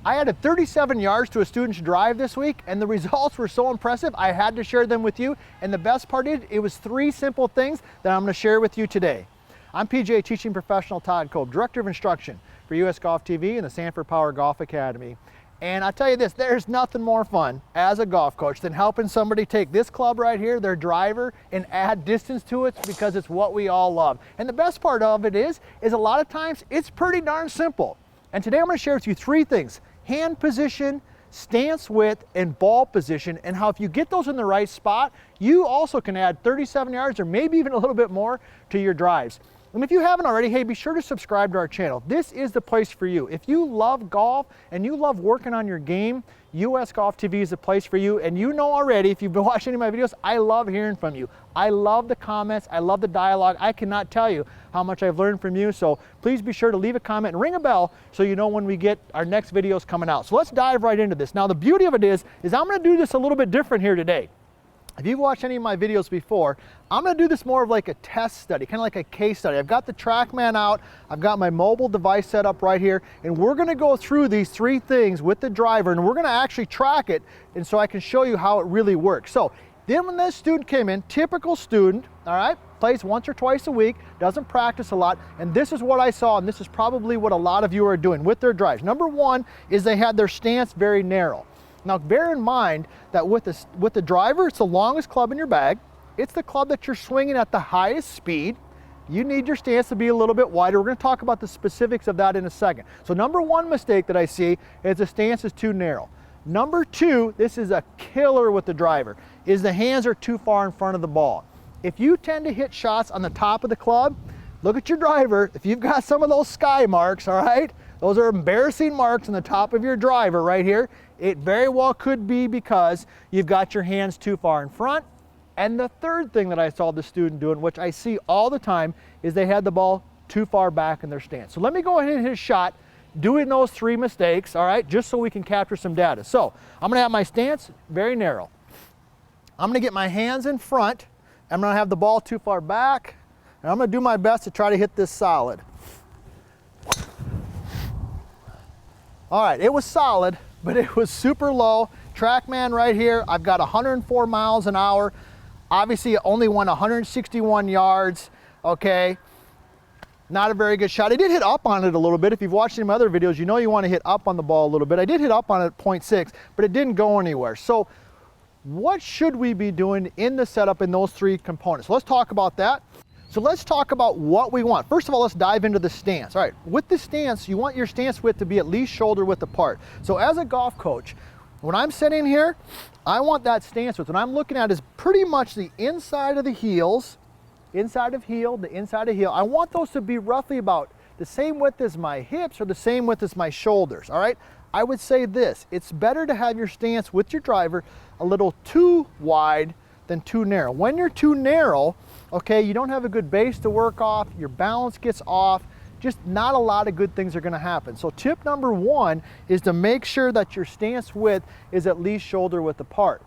I added 37 yards to a student's drive this week, and the results were so impressive, I had to share them with you. And the best part is, it was 3 simple things that I'm going to share with you today. I'm PGA teaching professional Todd Kolb, Director of Instruction for US Golf TV and the Sanford Power Golf Academy. And I'll tell you this, there's nothing more fun as a golf coach than helping somebody take this club right here, their driver, and add distance to it, because it's what we all love. And the best part of it is a lot of times it's pretty darn simple. And today I'm going to share with you 3 things: hand position, stance width, and ball position, and how if you get those in the right spot, you also can add 37 yards or maybe even a little bit more to your drives. And if you haven't already, hey, be sure to subscribe to our channel. This is the place for you. If you love golf and you love working on your game, US Golf TV is the place for you. And you know already, if you've been watching any of my videos, I love hearing from you. I love the comments. I love the dialogue. I cannot tell you how much I've learned from you. So please be sure to leave a comment and ring a bell so you know when we get our next videos coming out. So let's dive right into this. Now, the beauty of it is I'm going to do this a little bit different here today. If you've watched any of my videos before, I'm going to do this more of like a test study, kind of like a case study. I've got the TrackMan out, I've got my mobile device set up right here, and we're going to go through these 3 things with the driver, and we're going to actually track it, and so I can show you how it really works. So then when this student came in, typical student, all right, plays once or twice a week, doesn't practice a lot, and this is what I saw, and this is probably what a lot of you are doing with their drives. Number 1 is they had their stance very narrow. Now bear in mind that with the driver, it's the longest club in your bag. It's the club that you're swinging at the highest speed. You need your stance to be a little bit wider. We're going to talk about the specifics of that in a second. So number 1 mistake that I see is the stance is too narrow. Number 2, this is a killer with the driver, is the hands are too far in front of the ball. If you tend to hit shots on the top of the club, look at your driver. If you've got some of those sky marks, all right, those are embarrassing marks on the top of your driver right here. It very well could be because you've got your hands too far in front. And the third thing that I saw the student doing, which I see all the time, is they had the ball too far back in their stance. So let me go ahead and hit a shot doing those 3 mistakes, all right, just so we can capture some data. So I'm going to have my stance very narrow. I'm going to get my hands in front. I'm going to have the ball too far back. And I'm going to do my best to try to hit this solid. All right, it was solid, but it was super low. TrackMan right here, I've got 104 miles an hour. Obviously, it only went 161 yards, okay? Not a very good shot. I did hit up on it a little bit. If you've watched any of my other videos, you know you want to hit up on the ball a little bit. I did hit up on it at 0.6, but it didn't go anywhere. So what should we be doing in the setup in those 3 components? Let's talk about that. So let's talk about what we want. First of all, let's dive into the stance. All right, with the stance, you want your stance width to be at least shoulder width apart. So as a golf coach, when I'm sitting here, I want that stance width. What I'm looking at is pretty much the inside of the heels, inside of heel, the inside of heel. I want those to be roughly about the same width as my hips or the same width as my shoulders, all right? I would say this, it's better to have your stance with your driver a little too wide than too narrow. When you're too narrow, okay, you don't have a good base to work off, your balance gets off, just not a lot of good things are gonna happen. So tip number 1 is to make sure that your stance width is at least shoulder width apart.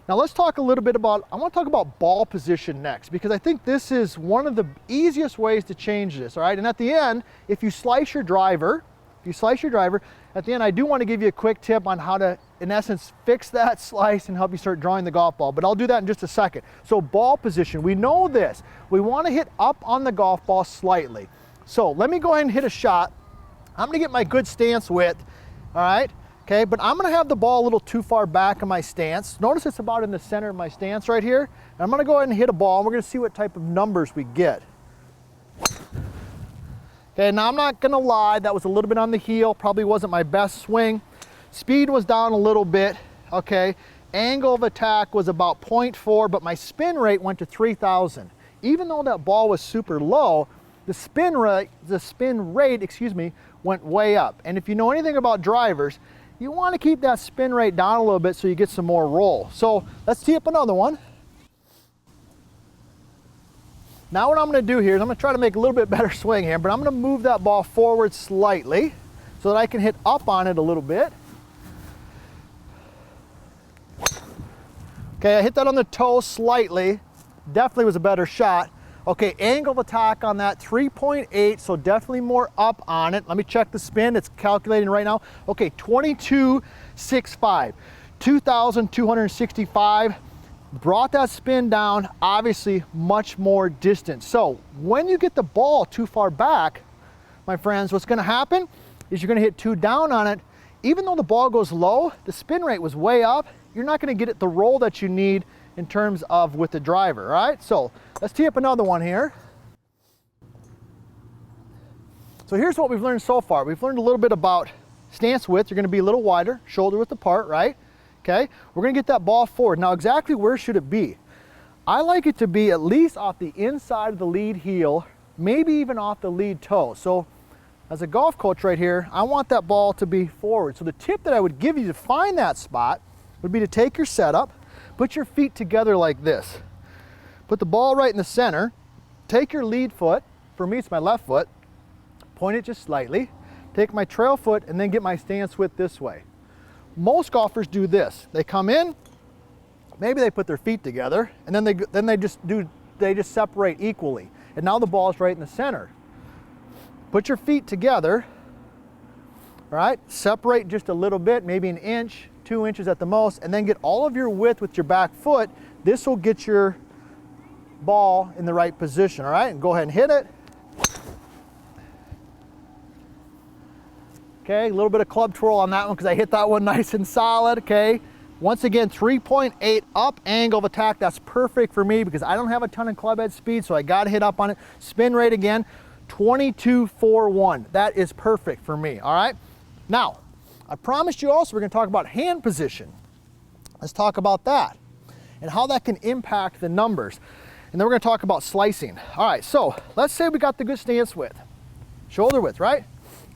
Now let's talk a little bit about, I wanna talk about ball position next, because I think this is one of the easiest ways to change this, all right? And at the end, if you slice your driver, at the end, I do want to give you a quick tip on how to, in essence, fix that slice and help you start drawing the golf ball, but I'll do that in just a second. So ball position, we know this. We want to hit up on the golf ball slightly. So let me go ahead and hit a shot. I'm going to get my good stance width, all right? Okay, but I'm going to have the ball a little too far back in my stance. Notice it's about in the center of my stance right here. And I'm going to go ahead and hit a ball, and we're going to see what type of numbers we get. Okay, now I'm not gonna lie, that was a little bit on the heel, probably wasn't my best swing. Speed was down a little bit, okay. Angle of attack was about 0.4, but my spin rate went to 3,000. Even though that ball was super low, the spin rate, excuse me, went way up. And if you know anything about drivers, you wanna keep that spin rate down a little bit so you get some more roll. So let's tee up another one. Now what I'm going to do here is I'm going to try to make a little bit better swing here, but I'm going to move that ball forward slightly so that I can hit up on it a little bit. Okay, I hit that on the toe slightly. Definitely was a better shot. Okay, angle of attack on that, 3.8, so definitely more up on it. Let me check the spin, it's calculating right now. Okay, 2265, 2,265. Brought that spin down, obviously much more distance. So when you get the ball too far back, my friends, what's gonna happen is you're gonna hit too down on it. Even though the ball goes low, the spin rate was way up, you're not gonna get it the roll that you need in terms of with the driver, all right? So let's tee up another one here. So here's what we've learned so far. We've learned a little bit about stance width. You're gonna be a little wider, shoulder width apart, right? Okay, we're gonna get that ball forward. Now exactly where should it be? I like it to be at least off the inside of the lead heel, maybe even off the lead toe. So as a golf coach right here, I want that ball to be forward. So the tip that I would give you to find that spot would be to take your setup, put your feet together like this. Put the ball right in the center, take your lead foot, for me it's my left foot, point it just slightly, take my trail foot and then get my stance width this way. Most golfers do this. They come in, maybe they put their feet together, and then they just separate equally. And now the ball is right in the center. Put your feet together, all right? Separate just a little bit, maybe an inch, 2 inches at the most, and then get all of your width with your back foot. This will get your ball in the right position, all right? And go ahead and hit it. Okay, a little bit of club twirl on that one because I hit that one nice and solid, okay? Once again, 3.8 up angle of attack. That's perfect for me because I don't have a ton of club head speed, so I gotta hit up on it. Spin rate again, 2241. That is perfect for me, all right? Now, I promised you also we're gonna talk about hand position. Let's talk about that and how that can impact the numbers. And then we're gonna talk about slicing. All right, so let's say we got the good stance width, shoulder width, right?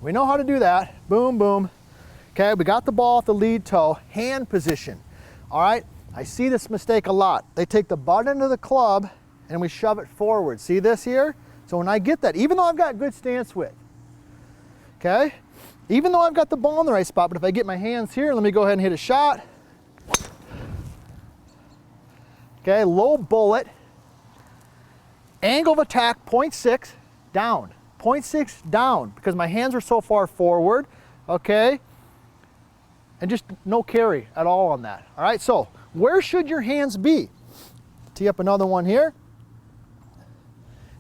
We know how to do that. Boom, boom. Okay, we got the ball off the lead toe. Hand position. All right, I see this mistake a lot. They take the butt end of the club and we shove it forward. See this here? So when I get that, even though I've got good stance width, okay, even though I've got the ball in the right spot, but if I get my hands here, let me go ahead and hit a shot. Okay, low bullet. Angle of attack, 0.6 down. 0.6 down because my hands are so far forward, okay? And just no carry at all on that, all right? So where should your hands be? Tee up another one here.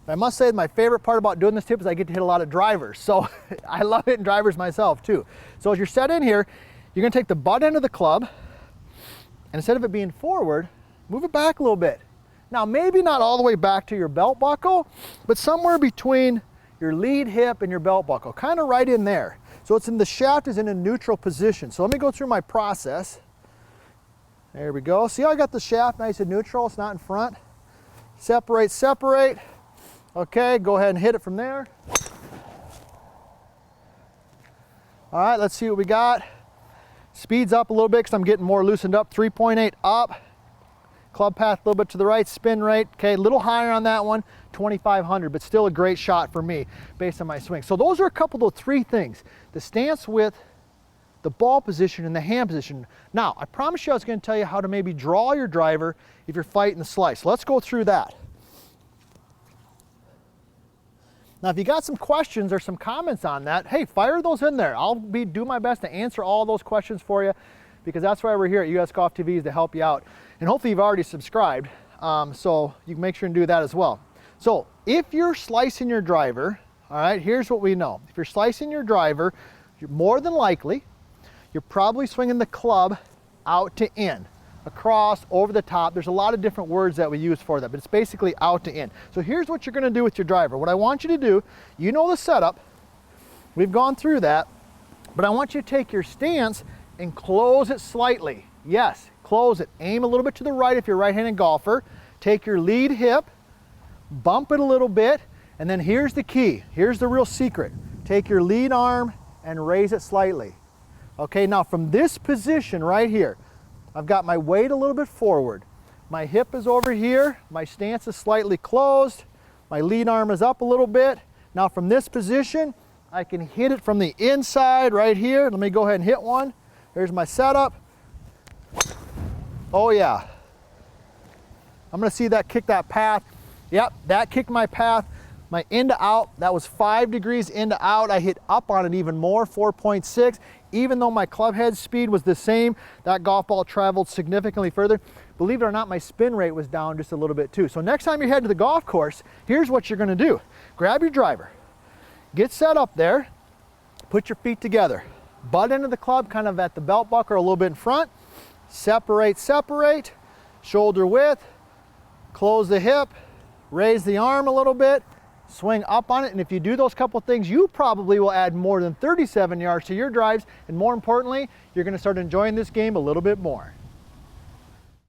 I must say my favorite part about doing this tip is I get to hit a lot of drivers. So I love hitting drivers myself too. So as you're set in here, you're gonna take the butt end of the club and instead of it being forward, move it back a little bit. Now maybe not all the way back to your belt buckle, but somewhere between your lead hip and your belt buckle, kind of right in there. So it's in the shaft is in a neutral position. So let me go through my process. There we go. See how I got the shaft nice and neutral? It's not in front. Separate, separate. Okay, go ahead and hit it from there. All right, let's see what we got. Speeds up a little bit because I'm getting more loosened up. 3.8 up. Club path a little bit to the right, spin rate, okay, a little higher on that one, 2,500, but still a great shot for me based on my swing. So those are a couple of 3 things, the stance width, the ball position, and the hand position. Now, I promised you I was gonna tell you how to maybe draw your driver if you're fighting the slice. Let's go through that. Now, if you got some questions or some comments on that, hey, fire those in there. I'll do my best to answer all those questions for you because that's why we're here at US Golf TV is to help you out. And hopefully you've already subscribed, so you can make sure and do that as well. So if you're slicing your driver, all right, here's what we know. If you're slicing your driver, you're more than likely, you're probably swinging the club out to in, across, over the top. There's a lot of different words that we use for that, but it's basically out to in. So here's what you're gonna do with your driver. What I want you to do, you know the setup, we've gone through that, but I want you to take your stance and close it slightly. Yes, close it. Aim a little bit to the right if you're a right-handed golfer. Take your lead hip, bump it a little bit, and then here's the key. Here's the real secret. Take your lead arm and raise it slightly. Okay, now from this position right here, I've got my weight a little bit forward. My hip is over here. My stance is slightly closed. My lead arm is up a little bit. Now from this position, I can hit it from the inside right here. Let me go ahead and hit one. There's my setup. Oh yeah. I'm gonna see that kick that path. Yep, that kicked my path, my in to out. That was 5 degrees in to out. I hit up on it even more, 4.6. Even though my club head speed was the same, that golf ball traveled significantly further. Believe it or not, my spin rate was down just a little bit too. So next time you head to the golf course, here's what you're gonna do. Grab your driver, get set up there, put your feet together. Butt end of the club kind of at the belt buckle or a little bit in front. Separate, separate, shoulder width, close the hip, raise the arm a little bit, swing up on it, and if you do those couple things, you probably will add more than 37 yards to your drives, and more importantly, you're gonna start enjoying this game a little bit more.